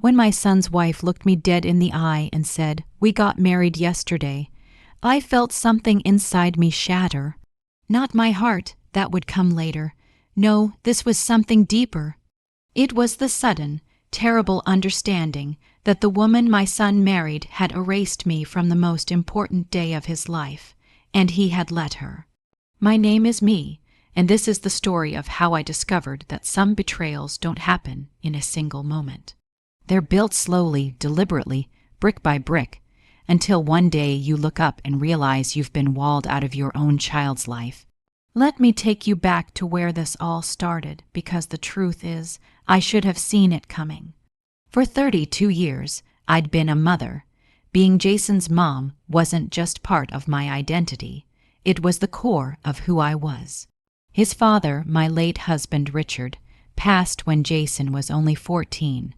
When my son's wife looked me dead in the eye and said, "We got married yesterday," I felt something inside me shatter. Not my heart, that would come later. No, this was something deeper. It was the sudden, terrible understanding that the woman my son married had erased me from the most important day of his life, and he had let her. My name is Me, and this is the story of how I discovered that some betrayals don't happen in a single moment. They're built slowly, deliberately, brick by brick, until one day you look up and realize you've been walled out of your own child's life. Let me take you back to where this all started, because the truth is, I should have seen it coming. For 32 years, I'd been a mother. Being Jason's mom wasn't just part of my identity. It was the core of who I was. His father, my late husband Richard, passed when Jason was only 14.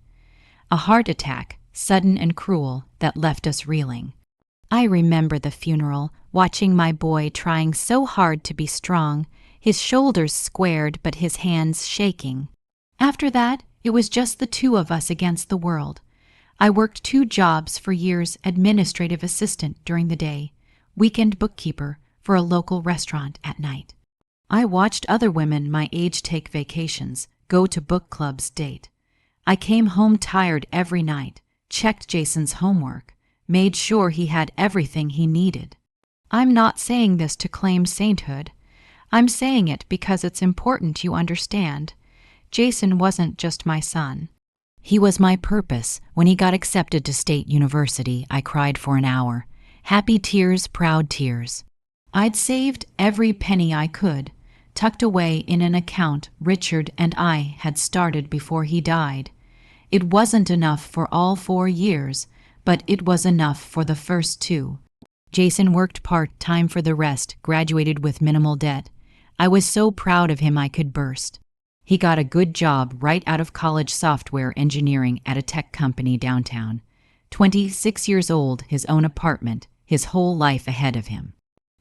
A heart attack, sudden and cruel, that left us reeling. I remember the funeral, watching my boy trying so hard to be strong, his shoulders squared but his hands shaking. After that, it was just the two of us against the world. I worked 2 jobs for years: administrative assistant during the day, weekend bookkeeper for a local restaurant at night. I watched other women my age take vacations, go to book clubs, date. I came home tired every night, checked Jason's homework, made sure he had everything he needed. I'm not saying this to claim sainthood. I'm saying it because it's important you understand. Jason wasn't just my son. He was my purpose. When he got accepted to State University, I cried for an hour. Happy tears, proud tears. I'd saved every penny I could, tucked away in an account Richard and I had started before he died. It wasn't enough for all 4 years, but it was enough for the first 2. Jason worked part-time for the rest, graduated with minimal debt. I was so proud of him I could burst. He got a good job right out of college, software engineering at a tech company downtown. 26 years old, his own apartment, his whole life ahead of him.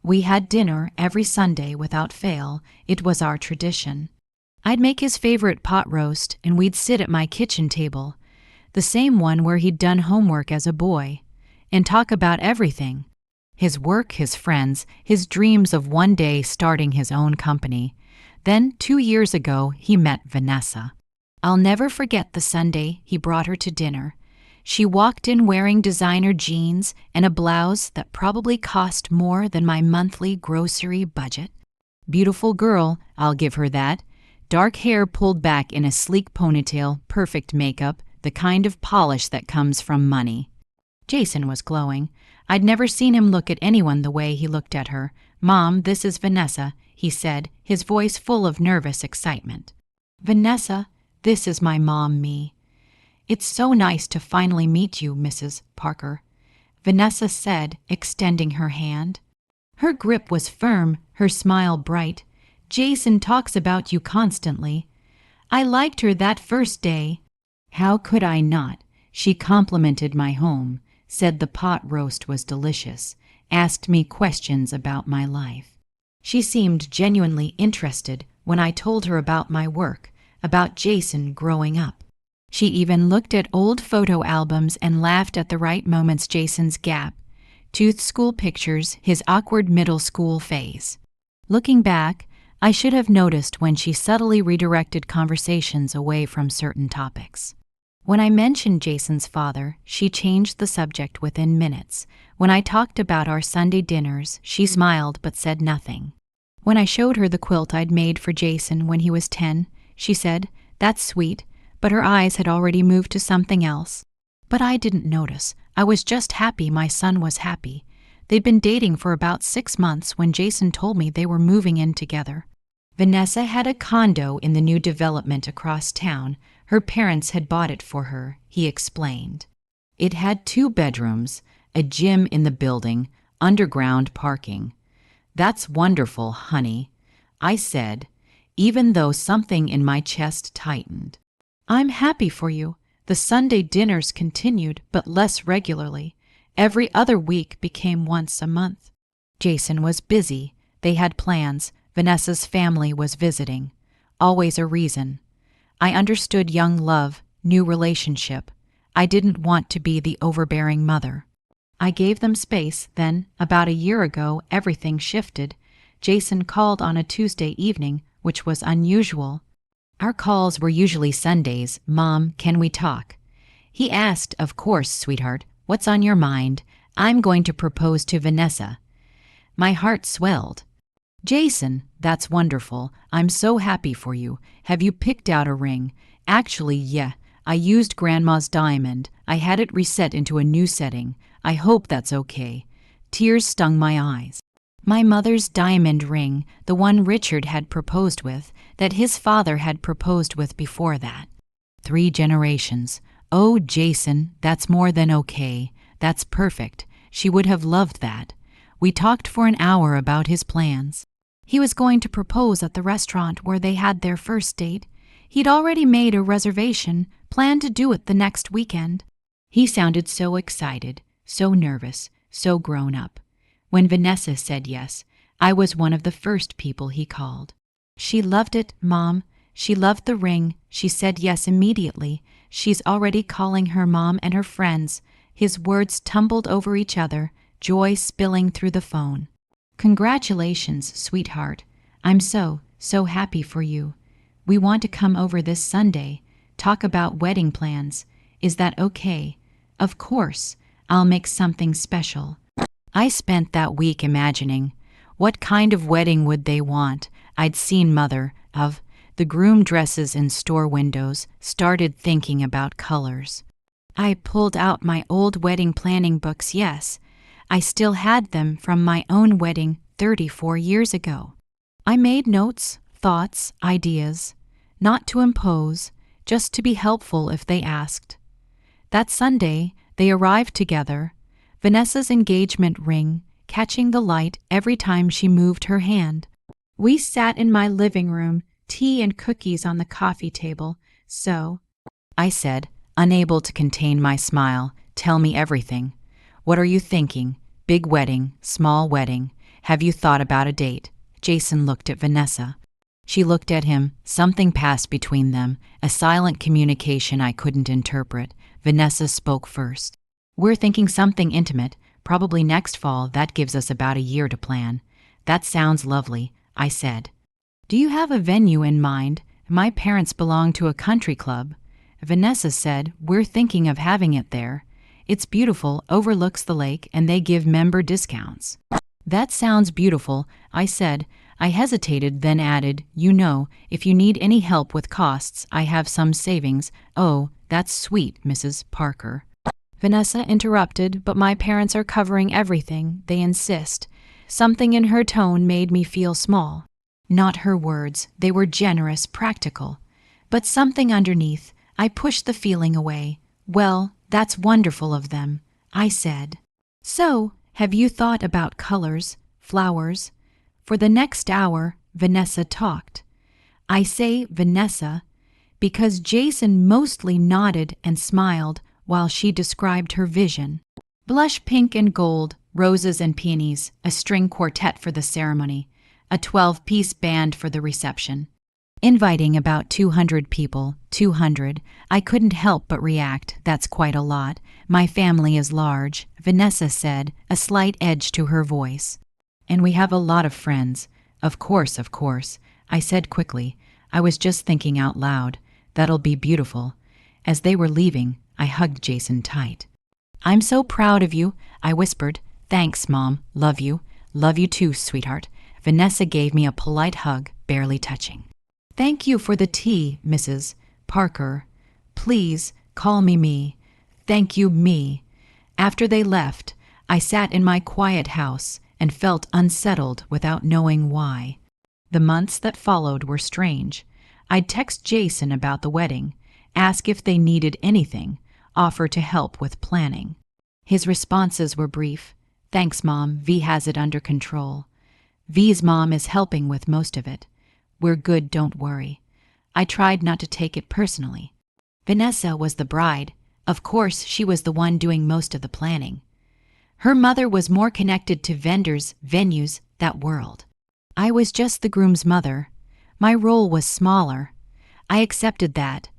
We had dinner every Sunday without fail. It was our tradition. I'd make his favorite pot roast, and we'd sit at my kitchen table, the same one where he'd done homework as a boy, and talk about everything. His work, his friends, his dreams of one day starting his own company. Then, 2 years ago, he met Vanessa. I'll never forget the Sunday he brought her to dinner. She walked in wearing designer jeans and a blouse that probably cost more than my monthly grocery budget. Beautiful girl, I'll give her that. Dark hair pulled back in a sleek ponytail, perfect makeup, the kind of polish that comes from money. Jason was glowing. I'd never seen him look at anyone the way he looked at her. "Mom, this is Vanessa," he said, his voice full of nervous excitement. "Vanessa, this is my mom, Me. It's so nice to finally meet you, Mrs. Parker," Vanessa said, extending her hand. Her grip was firm, her smile bright. "Jason talks about you constantly. I liked her that first day." How could I not? She complimented my home, said the pot roast was delicious, asked me questions about my life. She seemed genuinely interested when I told her about my work, about Jason growing up. She even looked at old photo albums and laughed at the right moments: Jason's gap, toothed school pictures, his awkward middle school phase. Looking back, I should have noticed when she subtly redirected conversations away from certain topics. When I mentioned Jason's father, she changed the subject within minutes. When I talked about our Sunday dinners, she smiled but said nothing. When I showed her the quilt I'd made for Jason when he was 10, she said, "That's sweet," but her eyes had already moved to something else. But I didn't notice. I was just happy my son was happy. They'd been dating for about 6 months when Jason told me they were moving in together. Vanessa had a condo in the new development across town. Her parents had bought it for her, he explained. It had 2 bedrooms, a gym in the building, underground parking. "That's wonderful, honey," I said, even though something in my chest tightened. "I'm happy for you." The Sunday dinners continued, but less regularly. Every other week became once a month. Jason was busy. They had plans. Vanessa's family was visiting. Always a reason. I understood young love, new relationship. I didn't want to be the overbearing mother. I gave them space, then, about a year ago, everything shifted. Jason called on a Tuesday evening, which was unusual. Our calls were usually Sundays. Mom, can we talk? He asked, of course, sweetheart, what's on your mind? I'm going to propose to Vanessa. My heart swelled. Jason, that's wonderful. I'm so happy for you. Have you picked out a ring? Actually, yeah. I used Grandma's diamond. I had it reset into a new setting. I hope that's okay. Tears stung my eyes. My mother's diamond ring, the one Richard had proposed with, that his father had proposed with before that. 3 generations. Oh, Jason, that's more than okay. That's perfect. She would have loved that. We talked for an hour about his plans. He was going to propose at the restaurant where they had their first date. He'd already made a reservation, planned to do it the next weekend. He sounded so excited, so nervous, so grown up. When Vanessa said yes, I was one of the first people he called. She loved it, Mom. She loved the ring. She said yes immediately. She's already calling her mom and her friends. His words tumbled over each other, joy spilling through the phone. Congratulations, sweetheart. I'm so happy for you. We want to come over this Sunday, talk about wedding plans. Is that okay? Of course. I'll make something special. I spent that week imagining, what kind of wedding would they want? I'd seen Mother of the groom dresses in store windows, started thinking about colors. I pulled out my old wedding planning books, yes. I still had them from my own wedding 34 years ago. I made notes, thoughts, ideas, not to impose, just to be helpful if they asked. That Sunday, they arrived together, Vanessa's engagement ring catching the light every time she moved her hand. We sat in my living room, tea and cookies on the coffee table. So, I said, unable to contain my smile, tell me everything. What are you thinking? Big wedding, small wedding. Have you thought about a date? Jason looked at Vanessa. She looked at him. Something passed between them, a silent communication I couldn't interpret. Vanessa spoke first. We're thinking something intimate, probably next fall. That gives us about a year to plan. That sounds lovely, I said. Do you have a venue in mind? My parents belong to a country club. Vanessa said, we're thinking of having it there. It's beautiful, overlooks the lake, and they give member discounts. That sounds beautiful, I said. I hesitated, then added, you know, if you need any help with costs, I have some savings. Oh, that's sweet, Mrs. Parker. Vanessa interrupted, but my parents are covering everything, they insist. Something in her tone made me feel small. Not her words, they were generous, practical. But something underneath, I pushed the feeling away. Well, that's wonderful of them, I said. So, have you thought about colors, flowers? For the next hour, Vanessa talked. I say Vanessa because Jason mostly nodded and smiled while she described her vision. Blush pink and gold, roses and peonies, a string quartet for the ceremony, a 12-piece band for the reception. Inviting about 200 people, 200. I couldn't help but react. That's quite a lot. My family is large, Vanessa said, a slight edge to her voice. And we have a lot of friends. Of course, I said quickly. I was just thinking out loud. That'll be beautiful. As they were leaving, I hugged Jason tight. I'm so proud of you, I whispered. Thanks, Mom. Love you. Love you too, sweetheart. Vanessa gave me a polite hug, barely touching. Thank you for the tea, Mrs. Parker. Please call me Me. Thank you, Me. After they left, I sat in my quiet house and felt unsettled without knowing why. The months that followed were strange. I'd text Jason about the wedding, ask if they needed anything, offer to help with planning. His responses were brief. Thanks, Mom. V has it under control. V's mom is helping with most of it. We're good, don't worry. I tried not to take it personally. Vanessa was the bride. Of course, she was the one doing most of the planning. Her mother was more connected to vendors, venues, that world. I was just the groom's mother. My role was smaller. I accepted that.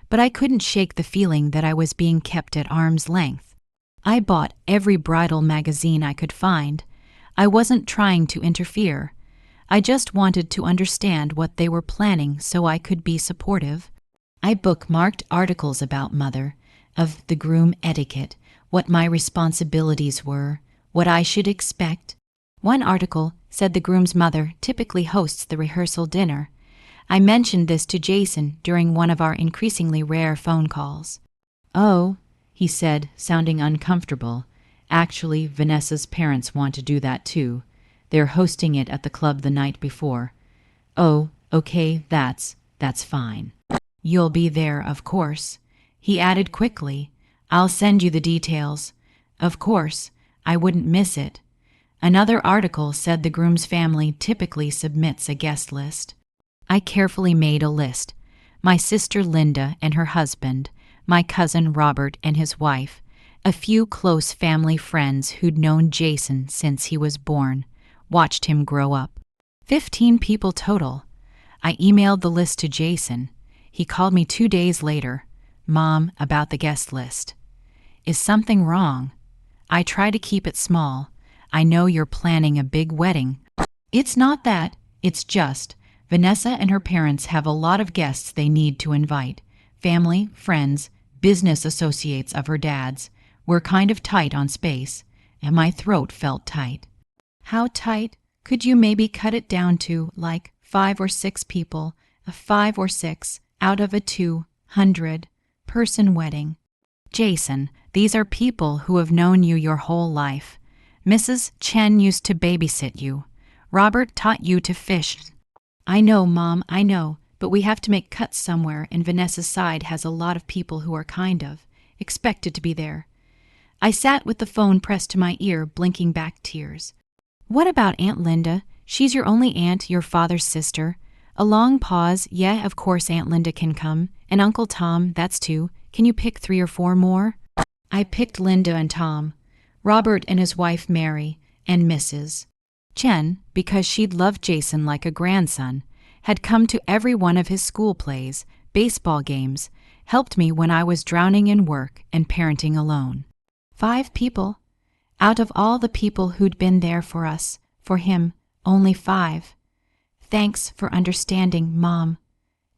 but I couldn't shake the feeling that I was being kept at arm's length. I bought every bridal magazine I could find. I wasn't trying to interfere. I just wanted to understand what they were planning so I could be supportive. I bookmarked articles about Mother, of the groom etiquette, what my responsibilities were, what I should expect. One article said the groom's mother typically hosts the rehearsal dinner. I mentioned this to Jason during one of our increasingly rare phone calls. "Oh," he said, sounding uncomfortable. "Actually, Vanessa's parents want to do that too. They're hosting it at the club the night before." "Oh, okay, that's fine. You'll be there, of course." He added quickly, "I'll send you the details." Of course, I wouldn't miss it. Another article said the groom's family typically submits a guest list. I carefully made a list. My sister Linda and her husband, my cousin Robert and his wife, a few close family friends who'd known Jason since he was born, watched him grow up. 15 people total. I emailed the list to Jason. He called me 2 days later. "Mom, about the guest list." "Is something wrong?" "I try to keep it small. I know you're planning a big wedding." "It's not that. It's just, Vanessa and her parents have a lot of guests they need to invite. Family, friends, business associates of her dad's. We're kind of tight on space." And my throat felt tight. "How tight? Could you maybe cut it down to, like, 5 or 6 people, a 5 or 6 out of a 200-person wedding?" "Jason, these are people who have known you your whole life. Mrs. Chen used to babysit you. Robert taught you to fish." "I know, Mom, I know, but we have to make cuts somewhere, and Vanessa's side has a lot of people who are kind of expected to be there." I sat with the phone pressed to my ear, blinking back tears. "What about Aunt Linda? She's your only aunt, your father's sister." A long pause. "Yeah, of course Aunt Linda can come. And Uncle Tom, that's 2. Can you pick 3 or 4 more?" I picked Linda and Tom, Robert and his wife Mary, and Mrs. Chen, because she'd loved Jason like a grandson, had come to every one of his school plays, baseball games, helped me when I was drowning in work and parenting alone. 5 people. Out of all the people who'd been there for us, for him, only 5. "Thanks for understanding, Mom,"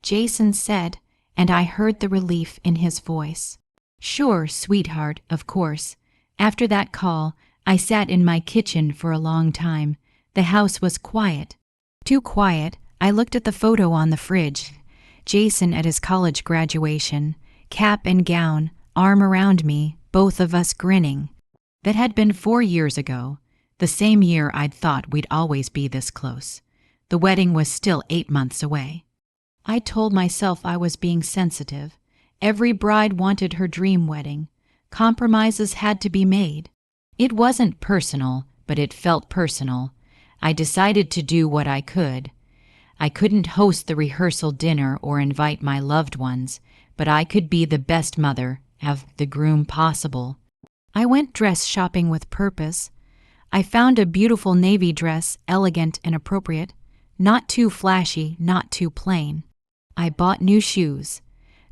Jason said, and I heard the relief in his voice. "Sure, sweetheart, of course." After that call, I sat in my kitchen for a long time. The house was quiet. Too quiet. I looked at the photo on the fridge. Jason at his college graduation, cap and gown, arm around me, both of us grinning. That had been 4 years ago, the same year I'd thought we'd always be this close. The wedding was still 8 months away. I told myself I was being sensitive. Every bride wanted her dream wedding. Compromises had to be made. It wasn't personal, but it felt personal. I decided to do what I could. I couldn't host the rehearsal dinner or invite my loved ones, but I could be the best mother of the groom possible. I went dress shopping with purpose. I found a beautiful navy dress, elegant and appropriate, not too flashy, not too plain. I bought new shoes,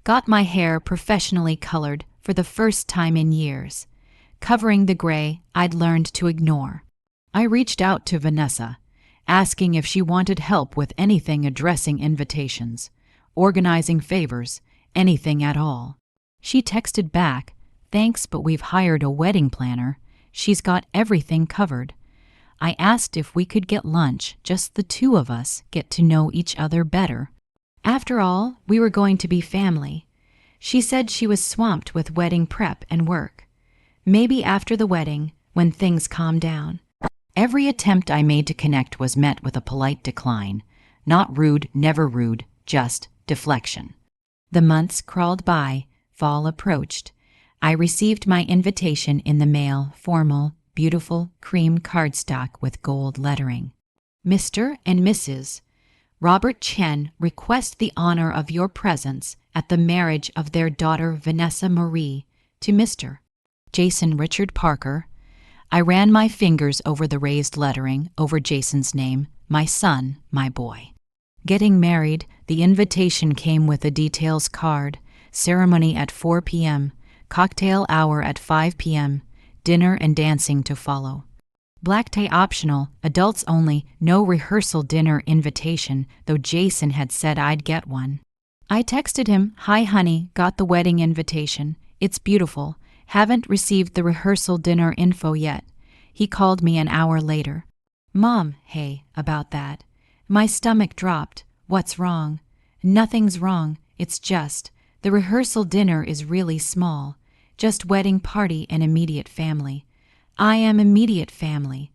got my hair professionally colored for the first time in years, covering the gray I'd learned to ignore. I reached out to Vanessa, asking if she wanted help with anything addressing invitations, organizing favors, anything at all. She texted back, "Thanks, but we've hired a wedding planner. She's got everything covered." I asked if we could get lunch, just the 2 of us, get to know each other better. After all, we were going to be family. She said she was swamped with wedding prep and work. Maybe after the wedding, when things calmed down. Every attempt I made to connect was met with a polite decline. Not rude, never rude, just deflection. The months crawled by, fall approached. I received my invitation in the mail, formal, beautiful cream cardstock with gold lettering. "Mr. and Mrs. Robert Chen request the honor of your presence at the marriage of their daughter Vanessa Marie to Mr. Jason Richard Parker." I ran my fingers over the raised lettering, over Jason's name, my son, my boy. Getting married, the invitation came with a details card, ceremony at 4 p.m., cocktail hour at 5 p.m., dinner and dancing to follow. Black tie optional, adults only, no rehearsal dinner invitation, though Jason had said I'd get one. I texted him, "Hi honey, got the wedding invitation. It's beautiful. Haven't received the rehearsal dinner info yet." He called me an hour later. "Mom, hey, about that." My stomach dropped. "What's wrong?" "Nothing's wrong. It's just, the rehearsal dinner is really small. Just wedding party and immediate family." "I am immediate family."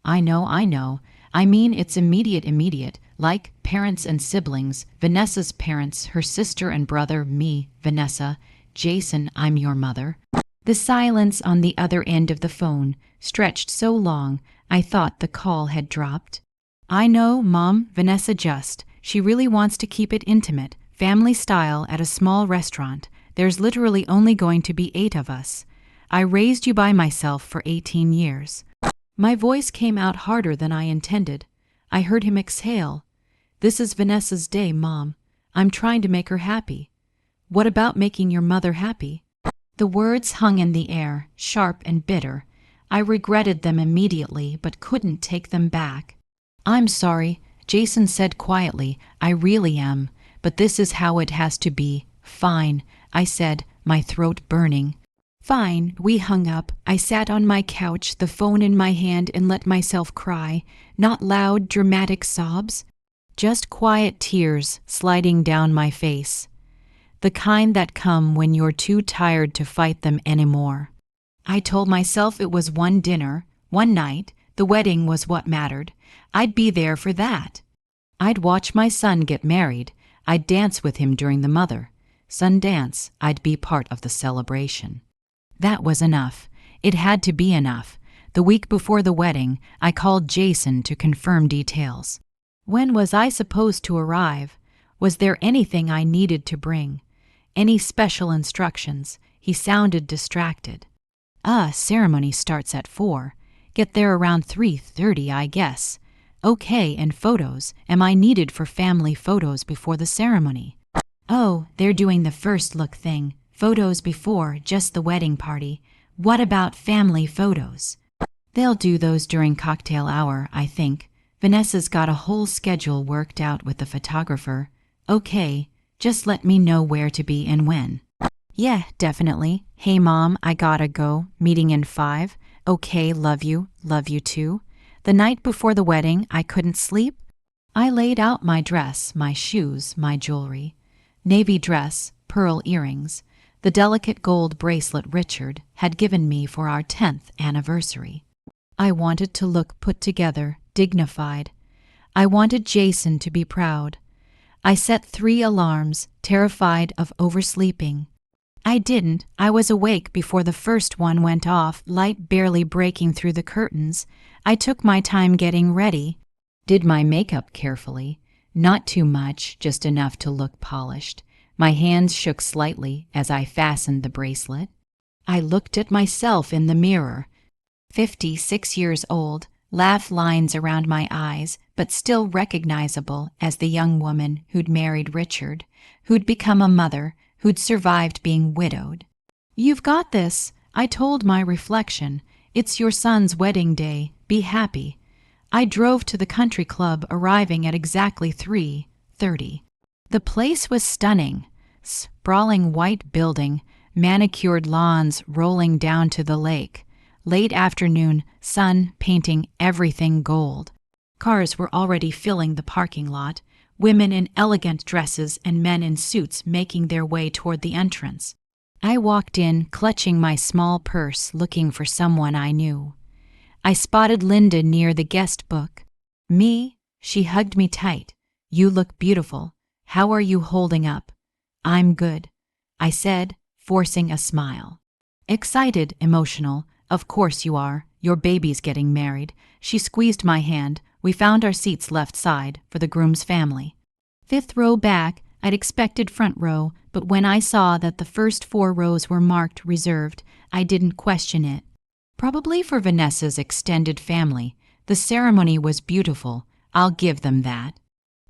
I know. I mean it's immediate, like parents and siblings, Vanessa's parents, her sister and brother, me, Vanessa, Jason, I'm your mother. The silence on the other end of the phone stretched so long I thought the call had dropped. "I know, Mom, Vanessa she really wants to keep it intimate, family style at a small restaurant. There's literally only going to be 8 of us. I raised you by myself for 18 years. My voice came out harder than I intended. I heard him exhale. "This is Vanessa's day, Mom. I'm trying to make her happy." "What about making your mother happy?" The words hung in the air, sharp and bitter. I regretted them immediately, but couldn't take them back. "I'm sorry," Jason said quietly. "I really am. But this is how it has to be." "Fine," I said, my throat burning. "Fine." We hung up. I sat on my couch, the phone in my hand, and let myself cry. Not loud, dramatic sobs. Just quiet tears sliding down my face. The kind that come when you're too tired to fight them anymore. I told myself it was one dinner, one night. The wedding was what mattered. I'd be there for that. I'd watch my son get married. I'd dance with him during the mother-son dance. I'd be part of the celebration. That was enough. It had to be enough. The week before the wedding, I called Jason to confirm details. When was I supposed to arrive? Was there anything I needed to bring? Any special instructions? He sounded distracted. Ceremony starts at 4. Get there around 3:30, I guess. Okay, and photos. Am I needed for family photos before the ceremony? Oh, they're doing the first look thing. Photos before just the wedding party. What about family photos? They'll do those during cocktail hour, I think. Vanessa's got a whole schedule worked out with the photographer. Okay, just let me know where to be and when. Yeah, definitely. Hey Mom, I gotta go. Meeting in 5. Okay, love you too. The night before the wedding, I couldn't sleep. I laid out my dress, my shoes, my jewelry. Navy dress, pearl earrings, the delicate gold bracelet Richard had given me for our 10th anniversary. I wanted to look put together, dignified. I wanted Jason to be proud. I set 3 alarms, terrified of oversleeping. I didn't. I was awake before the first one went off, light barely breaking through the curtains. I took my time getting ready. Did my makeup carefully. Not too much, just enough to look polished. My hands shook slightly as I fastened the bracelet. I looked at myself in the mirror. 56 years old, laugh lines around my eyes, but still recognizable as the young woman who'd married Richard, who'd become a mother, who'd survived being widowed. "You've got this," I told my reflection. "It's your son's wedding day. Be happy." I drove to the country club, arriving at exactly 3:30. The place was stunning. Sprawling white building, manicured lawns rolling down to the lake. Late afternoon, sun painting everything gold. Cars were already filling the parking lot, women in elegant dresses and men in suits making their way toward the entrance. I walked in, clutching my small purse, looking for someone I knew. I spotted Linda near the guest book. "Me?" She hugged me tight. "You look beautiful. How are you holding up?" "I'm good," I said, forcing a smile. "Excited, emotional. Of course you are. Your baby's getting married." She squeezed my hand. We found our seats left side for the groom's family. 5th row back. I'd expected front row, but when I saw that the first 4 rows were marked reserved, I didn't question it. Probably for Vanessa's extended family. The ceremony was beautiful. I'll give them that.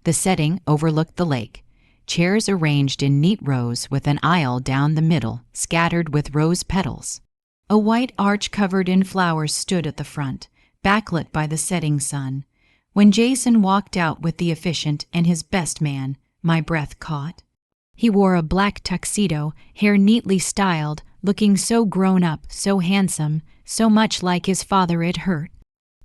The setting overlooked the lake. chairs arranged in neat rows with an aisle down the middle, scattered with rose petals. A white arch covered in flowers stood at the front, backlit by the setting sun. When Jason walked out with the officiant and his best man, my breath caught. He wore a black tuxedo, hair neatly styled, looking so grown up, so handsome, so much like his father it hurt.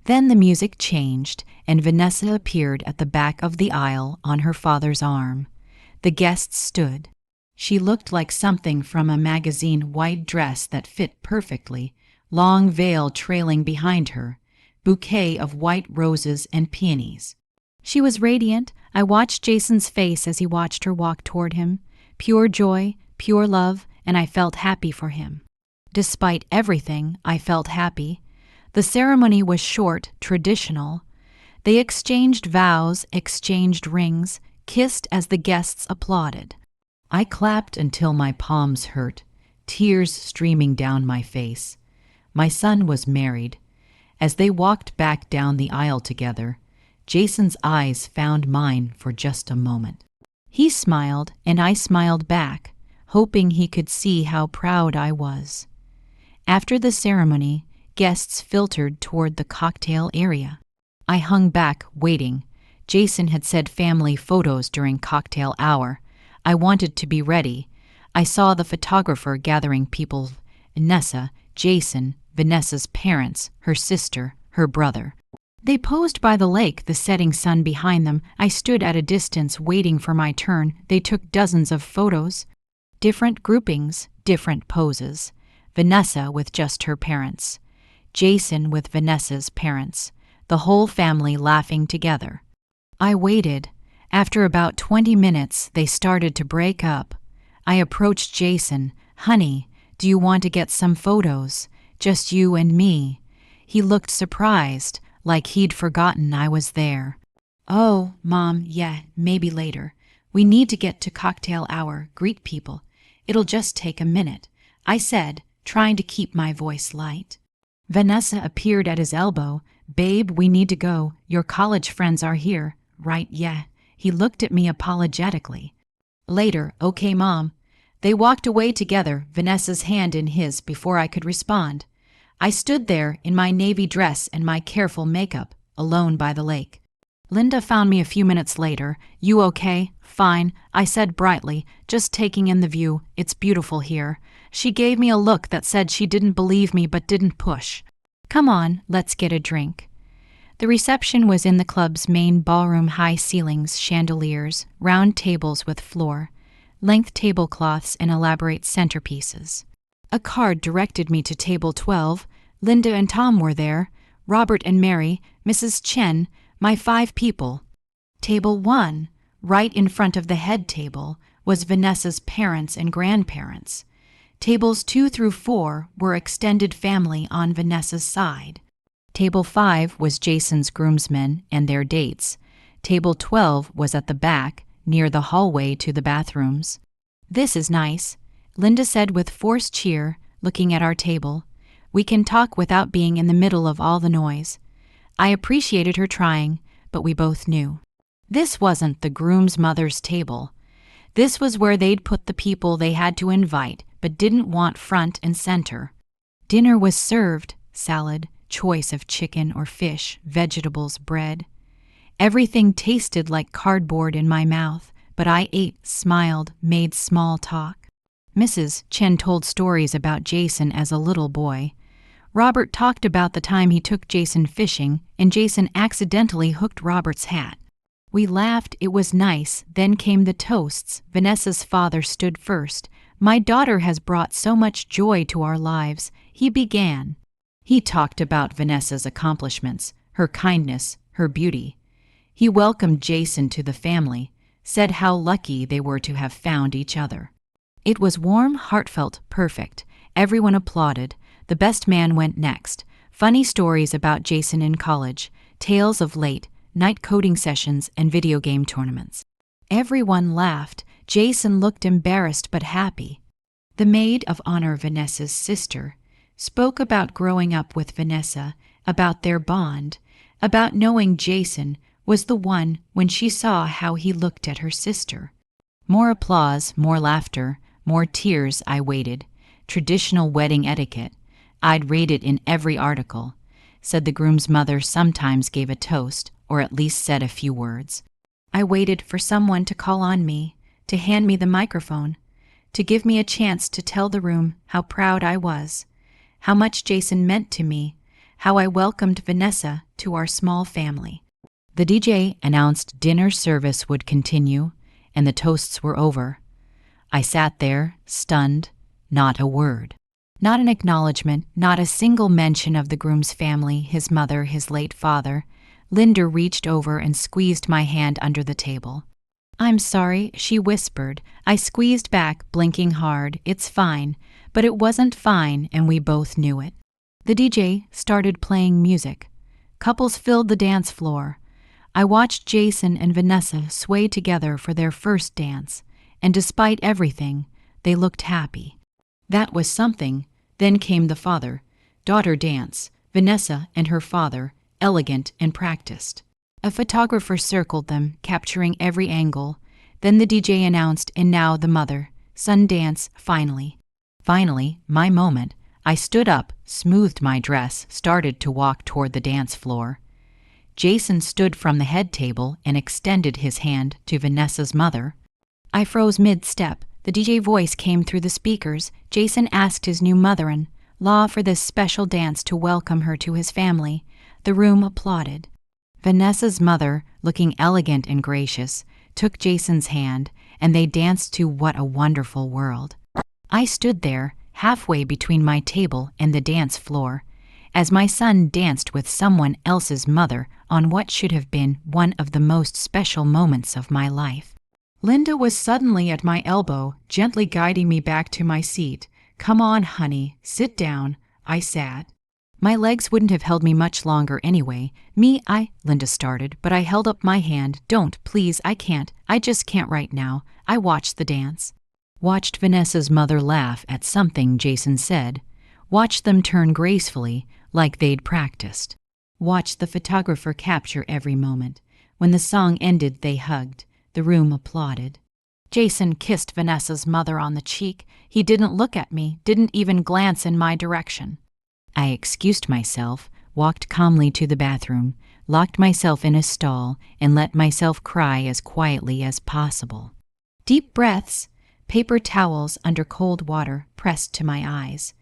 Then the music changed, and Vanessa appeared at the back of the aisle on her father's arm. The guests stood. She looked like something from a magazine white dress that fit perfectly, long veil trailing behind her, bouquet of white roses and peonies. She was radiant. I watched Jason's face as he watched her walk toward him. Pure joy, pure love, and I felt happy for him. Despite everything, I felt happy. The ceremony was short, traditional. They exchanged vows, exchanged rings, kissed as the guests applauded. I clapped until my palms hurt, tears streaming down my face. My son was married. As they walked back down the aisle together, Jason's eyes found mine for just a moment. He smiled, and I smiled back, hoping he could see how proud I was. After the ceremony, guests filtered toward the cocktail area. I hung back, waiting. Jason had said family photos during cocktail hour. I wanted to be ready. I saw the photographer gathering people: Vanessa, Jason, Vanessa's parents, her sister, her brother. They posed by the lake, the setting sun behind them. I stood at a distance waiting for my turn. They took dozens of photos. Different groupings, different poses. Vanessa with just her parents. Jason with Vanessa's parents. The whole family laughing together. I waited. After about 20 minutes, they started to break up. I approached Jason. "Honey, do you want to get some photos? Just you and me." He looked surprised, like he'd forgotten I was there. "Oh, Mom, yeah, maybe later. We need to get to cocktail hour, greet people. It'll just take a minute," I said, trying to keep my voice light. Vanessa appeared at his elbow. "Babe, we need to go. Your college friends are here." "Right, yeah." He looked at me apologetically. "Later, okay, Mom." They walked away together, Vanessa's hand in his, before I could respond. I stood there in my navy dress and my careful makeup, alone by the lake. Linda found me a few minutes later. "You okay?" "Fine," I said brightly, just taking in the view. "It's beautiful here." She gave me a look that said she didn't believe me but didn't push. "Come on, let's get a drink." The reception was in the club's main ballroom, high ceilings, chandeliers, round tables with floor, length tablecloths and elaborate centerpieces. A card directed me to table 12. Linda and Tom were there, Robert and Mary, Mrs. Chen, my 5 people. Table 1, right in front of the head table, was Vanessa's parents and grandparents. Tables 2 through 4 were extended family on Vanessa's side. Table 5 was Jason's groomsmen and their dates. Table 12 was at the back, near the hallway to the bathrooms. "This is nice," Linda said with forced cheer, looking at our table. "We can talk without being in the middle of all the noise." I appreciated her trying, but we both knew. This wasn't the groom's mother's table. This was where they'd put the people they had to invite, but didn't want front and center. Dinner was served: salad, choice of chicken or fish, vegetables, bread. Everything tasted like cardboard in my mouth, but I ate, smiled, made small talk. Mrs. Chen told stories about Jason as a little boy. Robert talked about the time he took Jason fishing, and Jason accidentally hooked Robert's hat. We laughed, it was nice. Then came the toasts. Vanessa's father stood first. "My daughter has brought so much joy to our lives," he began. He talked about Vanessa's accomplishments, her kindness, her beauty. He welcomed Jason to the family, said how lucky they were to have found each other. It was warm, heartfelt, perfect. Everyone applauded. The best man went next. Funny stories about Jason in college, tales of late night coding sessions and video game tournaments. Everyone laughed. Jason looked embarrassed but happy. The maid of honor, Vanessa's sister, spoke about growing up with Vanessa, about their bond, about knowing Jason was the one when she saw how he looked at her sister. More applause, more laughter, more tears. I waited. Traditional wedding etiquette. I'd read it in every article. Said the groom's mother sometimes gave a toast, or at least said a few words. I waited for someone to call on me, to hand me the microphone, to give me a chance to tell the room how proud I was, how much Jason meant to me, how I welcomed Vanessa to our small family. The DJ announced dinner service would continue, and the toasts were over. I sat there, stunned, not a word. Not an acknowledgement, not a single mention of the groom's family, his mother, his late father. Linda reached over and squeezed my hand under the table. "I'm sorry," she whispered. I squeezed back, blinking hard. "It's fine." But it wasn't fine, and we both knew it. The DJ started playing music. Couples filled the dance floor. I watched Jason and Vanessa sway together for their first dance, and despite everything, they looked happy. That was something. Then came the father-daughter dance, Vanessa and her father, elegant and practiced. A photographer circled them, capturing every angle. Then the DJ announced, "And now the mother-son dance, finally." Finally, my moment. I stood up, smoothed my dress, started to walk toward the dance floor. Jason stood from the head table and extended his hand to Vanessa's mother. I froze mid-step. The DJ voice came through the speakers. Jason asked his new mother-in-law for this special dance to welcome her to his family. The room applauded. Vanessa's mother, looking elegant and gracious, took Jason's hand, and they danced to "What a Wonderful World." I stood there, halfway between my table and the dance floor, as my son danced with someone else's mother on what should have been one of the most special moments of my life. Linda was suddenly at my elbow, gently guiding me back to my seat. "Come on, honey, sit down." I sat. My legs wouldn't have held me much longer anyway. Linda started, but I held up my hand. "Don't, please, I can't. I just can't right now." I watched the dance. Watched Vanessa's mother laugh at something Jason said. Watched them turn gracefully, like they'd practiced. Watched the photographer capture every moment. When the song ended, they hugged. The room applauded. Jason kissed Vanessa's mother on the cheek. He didn't look at me, didn't even glance in my direction. I excused myself, walked calmly to the bathroom, locked myself in a stall, and let myself cry as quietly as possible. Deep breaths, paper towels under cold water pressed to my eyes.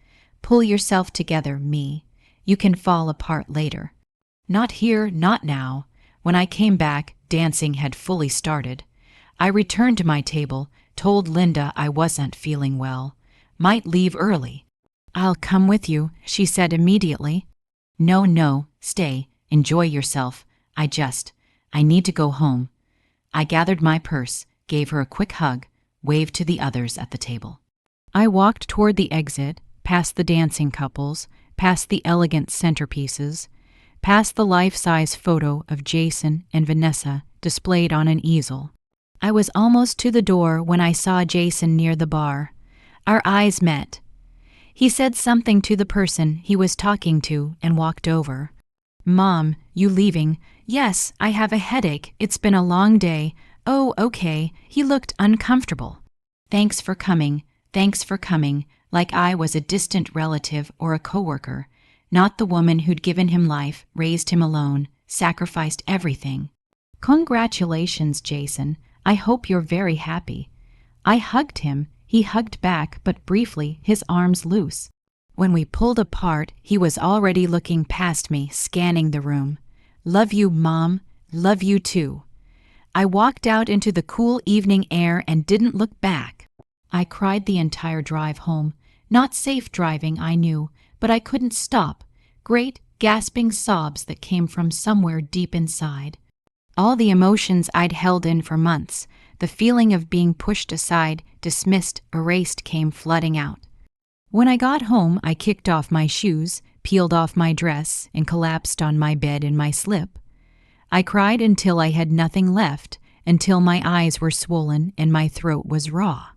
Pull yourself together, me. You can fall apart later. Not here, not now. When I came back, dancing had fully started. I returned to my table, told Linda I wasn't feeling well. Might leave early. "I'll come with you," she said immediately. No, stay, enjoy yourself. I need to go home." I gathered my purse, gave her a quick hug, waved to the others at the table. I walked toward the exit, past the dancing couples, past the elegant centerpieces, past the life-size photo of Jason and Vanessa displayed on an easel. I was almost to the door when I saw Jason near the bar. Our eyes met. He said something to the person he was talking to and walked over. "Mom, you leaving?" "Yes, I have a headache. It's been a long day." "Oh, okay." He looked uncomfortable. Thanks for coming, like I was a distant relative or a coworker, not the woman who'd given him life, raised him alone, sacrificed everything. "Congratulations, Jason. I hope you're very happy." I hugged him. He hugged back, but briefly, his arms loose. When we pulled apart, he was already looking past me, scanning the room. "Love you, Mom. Love you too." I walked out into the cool evening air and didn't look back. I cried the entire drive home. Not safe driving, I knew, but I couldn't stop. Great, gasping sobs that came from somewhere deep inside. All the emotions I'd held in for months, the feeling of being pushed aside, dismissed, erased, came flooding out. When I got home, I kicked off my shoes, peeled off my dress, and collapsed on my bed in my slip. I cried until I had nothing left, until my eyes were swollen and my throat was raw.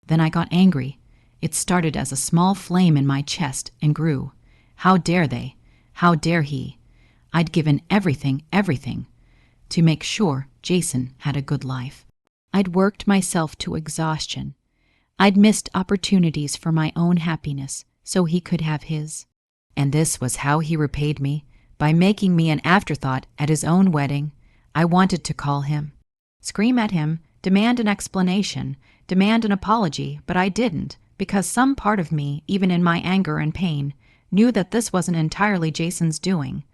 Then I got angry. It started as a small flame in my chest and grew. How dare they? How dare he? I'd given everything, to make sure Jason had a good life. I'd worked myself to exhaustion. I'd missed opportunities for my own happiness so he could have his. And this was how he repaid me, by making me an afterthought at his own wedding. I wanted to call him, scream at him, demand an explanation, demand an apology, but I didn't, because some part of me, even in my anger and pain, knew that this wasn't entirely Jason's doing.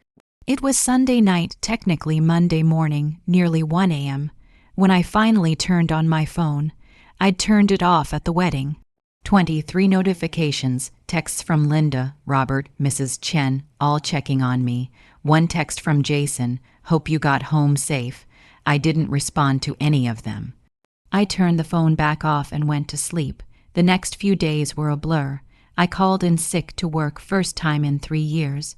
It was Sunday night, technically Monday morning, nearly 1 a.m., when I finally turned on my phone. I'd turned it off at the wedding. 23 notifications, texts from Linda, Robert, Mrs. Chen, all checking on me. 1 text from Jason, hope you got home safe. I didn't respond to any of them. I turned the phone back off and went to sleep. The next few days were a blur. I called in sick to work, first time in 3 years.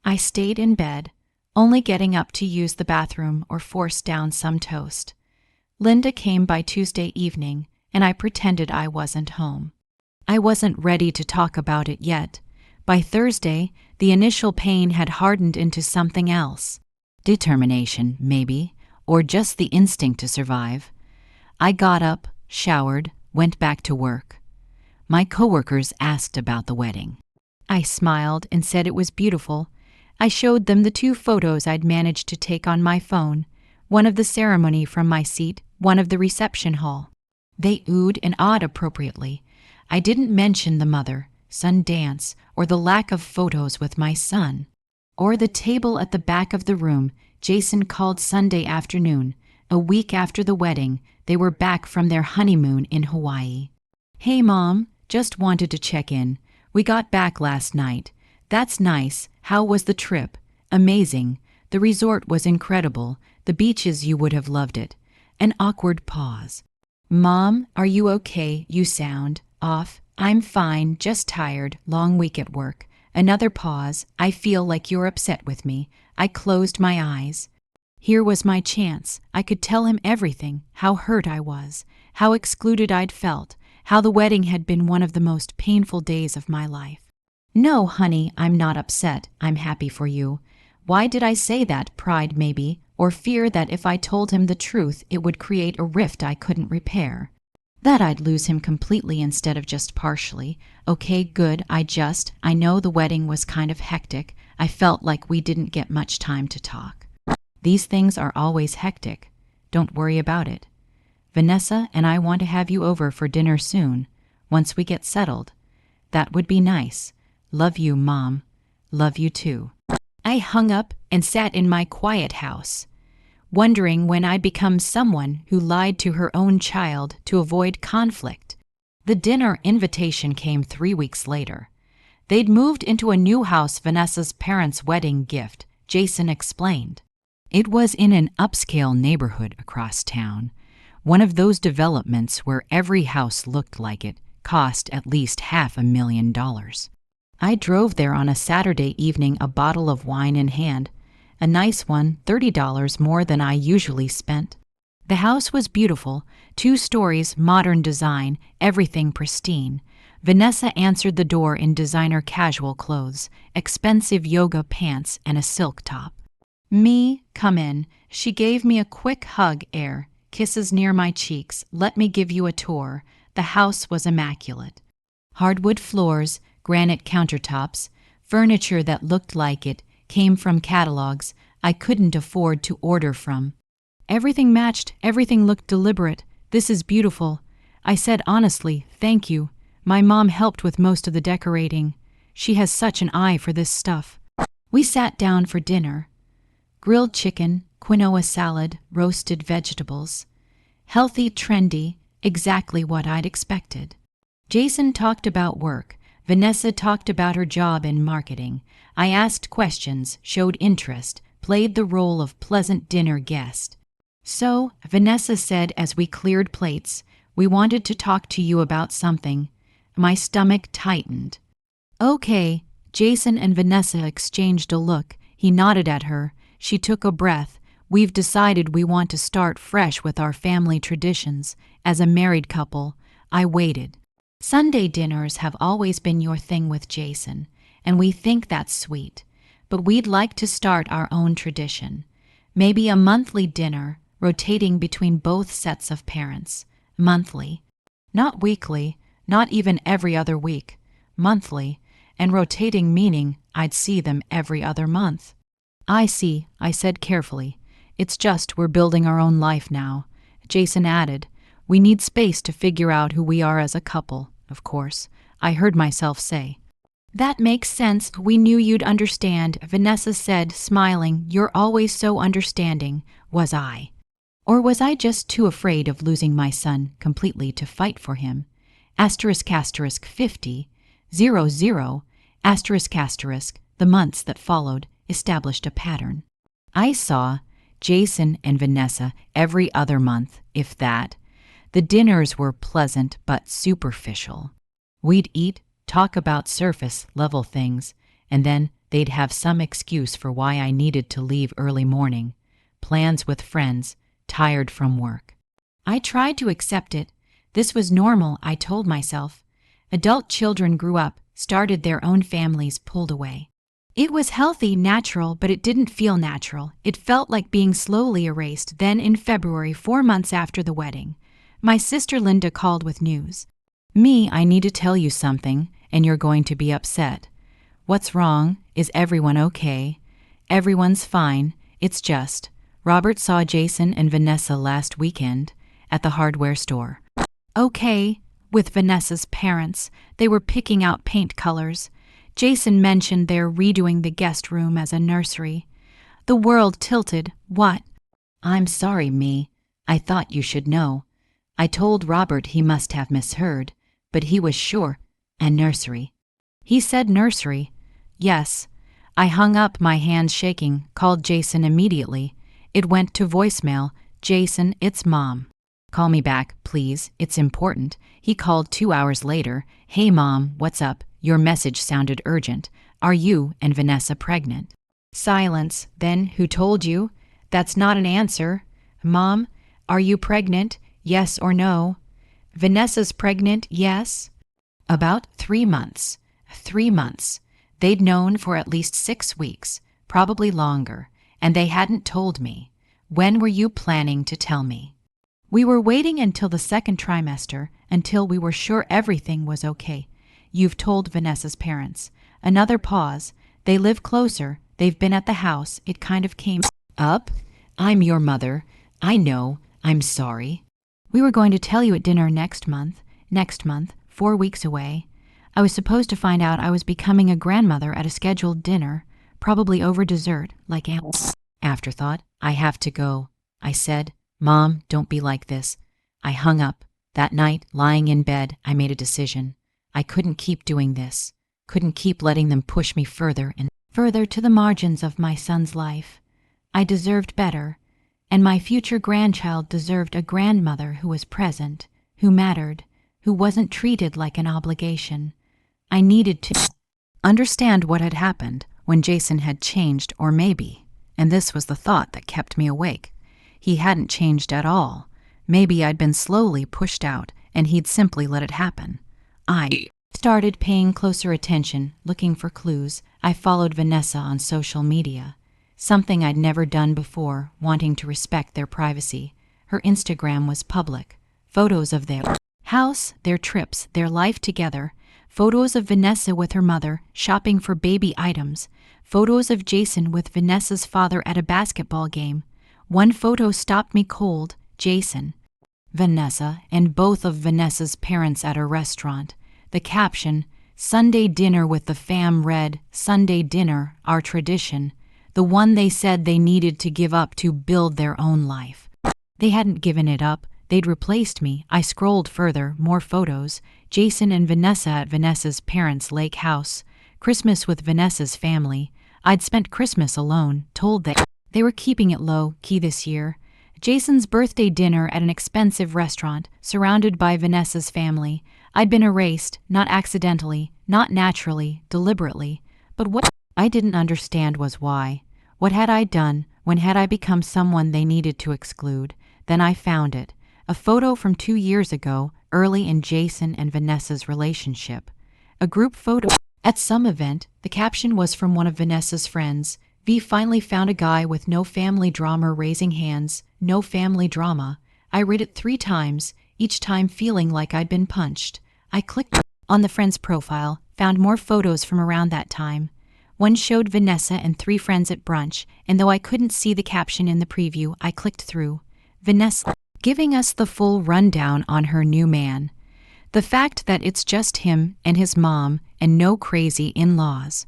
I stayed in bed, only getting up to use the bathroom or force down some toast. Linda came by Tuesday evening, and I pretended I wasn't home. I wasn't ready to talk about it yet. By Thursday, the initial pain had hardened into something else. Determination, maybe, or just the instinct to survive. I got up, showered, went back to work. My coworkers asked about the wedding. I smiled and said it was beautiful. I showed them the 2 photos I'd managed to take on my phone, one of the ceremony from my seat, one of the reception hall. They oohed and awed appropriately. I didn't mention the mother-son dance or the lack of photos with my son, or the table at the back of the room Jason called Sunday afternoon, a week after the wedding. They were back from their honeymoon in Hawaii. Hey Mom, just wanted to check in. We got back last night. That's nice. How was the trip? Amazing. The resort was incredible. The beaches, you would have loved it. An awkward pause. Mom, are you okay? You sound off. I'm fine, just tired, long week at work. Another pause. I feel like you're upset with me. I closed my eyes. Here was my chance. I could tell him everything, how hurt I was, how excluded I'd felt, how the wedding had been one of the most painful days of my life. No, honey, I'm not upset. I'm happy for you. Why did I say that? Pride, maybe, or fear that if I told him the truth, it would create a rift I couldn't repair. That I'd lose him completely instead of just partially. Okay, good, I know the wedding was kind of hectic. I felt like we didn't get much time to talk. These things are always hectic. Don't worry about it. Vanessa and I want to have you over for dinner soon, once we get settled. That would be nice. Love you, Mom. Love you too. I hung up and sat in my quiet house, wondering when I'd become someone who lied to her own child to avoid conflict. The dinner invitation came 3 weeks later. They'd moved into a new house, Vanessa's parents' wedding gift, Jason explained. It was in an upscale neighborhood across town, one of those developments where every house looked like it cost at least $500,000. I drove there on a Saturday evening, a bottle of wine in hand. A nice one, $30 more than I usually spent. The house was beautiful, 2 stories, modern design, everything pristine. Vanessa answered the door in designer casual clothes, expensive yoga pants, and a silk top. Me, come in. She gave me a quick hug, kisses near my cheeks. Let me give you a tour. The house was immaculate. Hardwood floors, granite countertops, furniture that looked like it came from catalogs I couldn't afford to order from. Everything matched, everything looked deliberate. This is beautiful. I said honestly, thank you. My mom helped with most of the decorating. She has such an eye for this stuff. We sat down for dinner. Grilled chicken, quinoa salad, roasted vegetables. Healthy, trendy, exactly what I'd expected. Jason talked about work. Vanessa talked about her job in marketing. I asked questions, showed interest, played the role of pleasant dinner guest. So, Vanessa said as we cleared plates, we wanted to talk to you about something. My stomach tightened. Okay, Jason and Vanessa exchanged a look. He nodded at her. She took a breath. We've decided we want to start fresh with our family traditions. As a married couple, I waited. Sunday dinners have always been your thing with Jason, and we think that's sweet. But we'd like to start our own tradition. Maybe a monthly dinner, rotating between both sets of parents, monthly. Not weekly, not even every other week, monthly, and rotating meaning I'd see them every other month. I see, I said carefully. It's just we're building our own life now. Jason added, we need space to figure out who we are as a couple, of course, I heard myself say. That makes sense. We knew you'd understand, Vanessa said, smiling. You're always so understanding. Was I? Or was I just too afraid of losing my son completely to fight for him? Asterisk asterisk 50, 00, asterisk asterisk, the months that followed established a pattern. I saw Jason and Vanessa every other month, if that. The dinners were pleasant but superficial. We'd eat, talk about surface-level things, and then they'd have some excuse for why I needed to leave early morning, plans with friends, tired from work. I tried to accept it. This was normal, I told myself. Adult children grew up, started their own families, pulled away. It was healthy, natural, but it didn't feel natural. It felt like being slowly erased. Then in February, 4 months after the wedding, my sister Linda called with news. I need to tell you something, and you're going to be upset. What's wrong? Is everyone okay? Everyone's fine. It's just, Robert saw Jason and Vanessa last weekend at the hardware store. Okay, with Vanessa's parents. They were picking out paint colors. Jason mentioned they're redoing the guest room as a nursery. The world tilted. What? I'm sorry, me. I thought you should know. I told Robert he must have misheard, but he was sure. And nursery. He said nursery. Yes. I hung up, my hands shaking, called Jason immediately. It went to voicemail. Jason, it's Mom. Call me back, please. It's important. He called 2 hours later. Hey, Mom, what's up? Your message sounded urgent. Are you and Vanessa pregnant? Silence. Then, who told you? That's not an answer. Mom, are you pregnant? Yes or no? Vanessa's pregnant, yes. About 3 months. 3 months. They'd known for at least 6 weeks, probably longer, and they hadn't told me. When were you planning to tell me? We were waiting until the second trimester, until we were sure everything was okay. You've told Vanessa's parents. Another pause. They live closer. They've been at the house. It kind of came up. I'm your mother. I know. I'm sorry. We were going to tell you at dinner next month, 4 weeks away. I was supposed to find out I was becoming a grandmother at a scheduled dinner, probably over dessert, like afterthought. I have to go. I said, Mom, don't be like this. I hung up. That night, lying in bed, I made a decision. I couldn't keep doing this. Couldn't keep letting them push me further and further to the margins of my son's life. I deserved better, and my future grandchild deserved a grandmother who was present, who mattered, who wasn't treated like an obligation. I needed to understand what had happened when Jason had changed, or maybe, and this was the thought that kept me awake, he hadn't changed at all. Maybe I'd been slowly pushed out, and he'd simply let it happen. I started paying closer attention, looking for clues. I followed Vanessa on social media, something I'd never done before, wanting to respect their privacy. Her Instagram was public. Photos of their house, their trips, their life together. Photos of Vanessa with her mother, shopping for baby items. Photos of Jason with Vanessa's father at a basketball game. One photo stopped me cold. Jason, Vanessa, and both of Vanessa's parents at a restaurant. The caption, Sunday dinner with the fam, read, Sunday dinner, our tradition, the one they said they needed to give up to build their own life. They hadn't given it up. They'd replaced me. I scrolled further, more photos. Jason and Vanessa at Vanessa's parents' lake house. Christmas with Vanessa's family. I'd spent Christmas alone, told that they were keeping it low-key this year. Jason's birthday dinner at an expensive restaurant, surrounded by Vanessa's family. I'd been erased, not accidentally, not naturally, deliberately. But what I didn't understand was why. What had I done? When had I become someone they needed to exclude? Then I found it. A photo from 2 years ago, early in Jason and Vanessa's relationship. A group photo at some event. The caption was from one of Vanessa's friends. V finally found a guy with no family drama raising hands, no family drama. I read it 3 times, each time feeling like I'd been punched. I clicked on the friend's profile, found more photos from around that time. One showed Vanessa and 3 friends at brunch, and though I couldn't see the caption in the preview, I clicked through. Vanessa giving us the full rundown on her new man. The fact that it's just him and his mom and no crazy in-laws.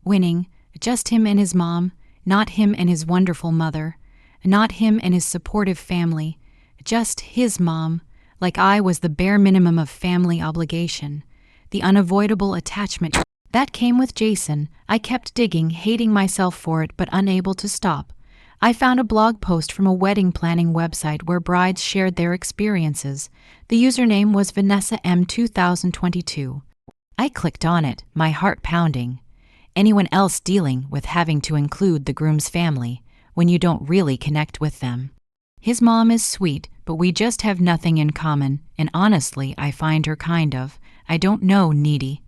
Winning, just him and his mom, not him and his wonderful mother, not him and his supportive family, just his mom, like I was the bare minimum of family obligation, the unavoidable attachment that came with Jason. I kept digging, hating myself for it but unable to stop. I found a blog post from a wedding planning website where brides shared their experiences. The username was Vanessa M 2022. I clicked on it, my heart pounding. Anyone else dealing with having to include the groom's family when you don't really connect with them? His mom is sweet, but we just have nothing in common, and honestly, I find her I don't know, needy.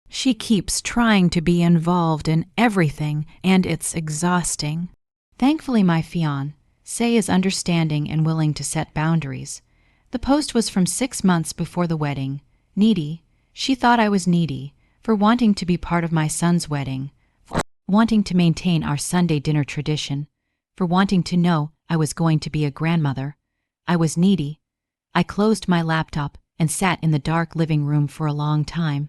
She keeps trying to be involved in everything, and it's exhausting. Thankfully, my fiancé is understanding and willing to set boundaries. The post was from 6 months before the wedding. Needy. She thought I was needy for wanting to be part of my son's wedding, for wanting to maintain our Sunday dinner tradition, for wanting to know I was going to be a grandmother. I was needy. I closed my laptop and sat in the dark living room for a long time.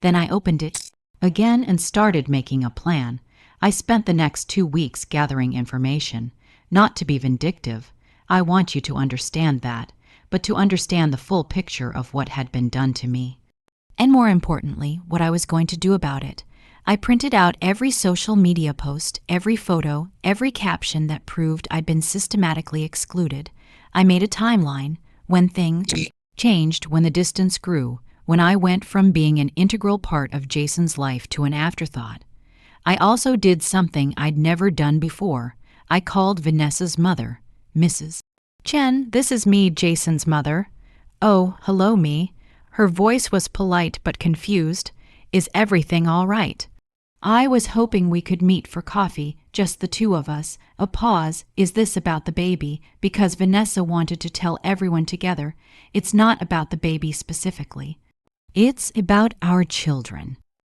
Then I opened it again and started making a plan. I spent the next 2 weeks gathering information, not to be vindictive. I want you to understand that, but to understand the full picture of what had been done to me. And more importantly, what I was going to do about it. I printed out every social media post, every photo, every caption that proved I'd been systematically excluded. I made a timeline when things changed, when the distance grew, when I went from being an integral part of Jason's life to an afterthought. I also did something I'd never done before. I called Vanessa's mother, Mrs. Chen. This is me, Jason's mother. Oh, hello, me. Her voice was polite but confused. Is everything all right? I was hoping we could meet for coffee, just the 2 of us. A pause. Is this about the baby? Because Vanessa wanted to tell everyone together. It's not about the baby specifically. It's about our children.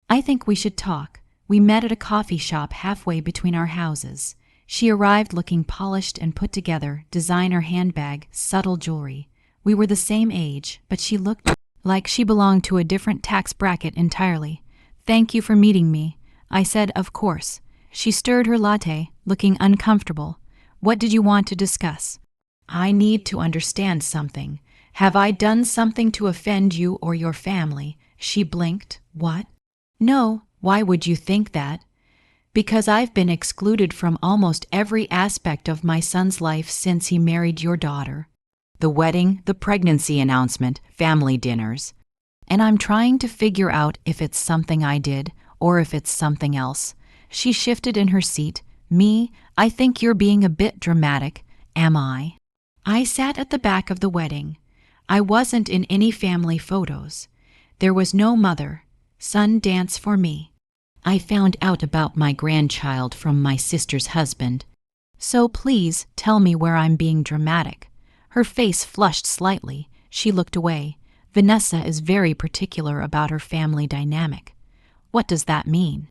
I think we should talk. We met at a coffee shop halfway between our houses. She arrived looking polished and put together, designer handbag, subtle jewelry. We were the same age, but she looked like she belonged to a different tax bracket entirely. Thank you for meeting me. I said, of course. She stirred her latte, looking uncomfortable. What did you want to discuss? I need to understand something. Have I done something to offend you or your family? She blinked. What? No. Why would you think that? Because I've been excluded from almost every aspect of my son's life since he married your daughter. The wedding, the pregnancy announcement, family dinners. And I'm trying to figure out if it's something I did or if it's something else. She shifted in her seat. Me, I think you're being a bit dramatic. Am I? I sat at the back of the wedding. I wasn't in any family photos. There was no mother-son dance for me. I found out about my grandchild from my sister's husband. So please tell me where I'm being dramatic. Her face flushed slightly. She looked away. Vanessa is very particular about her family dynamic. What does that mean?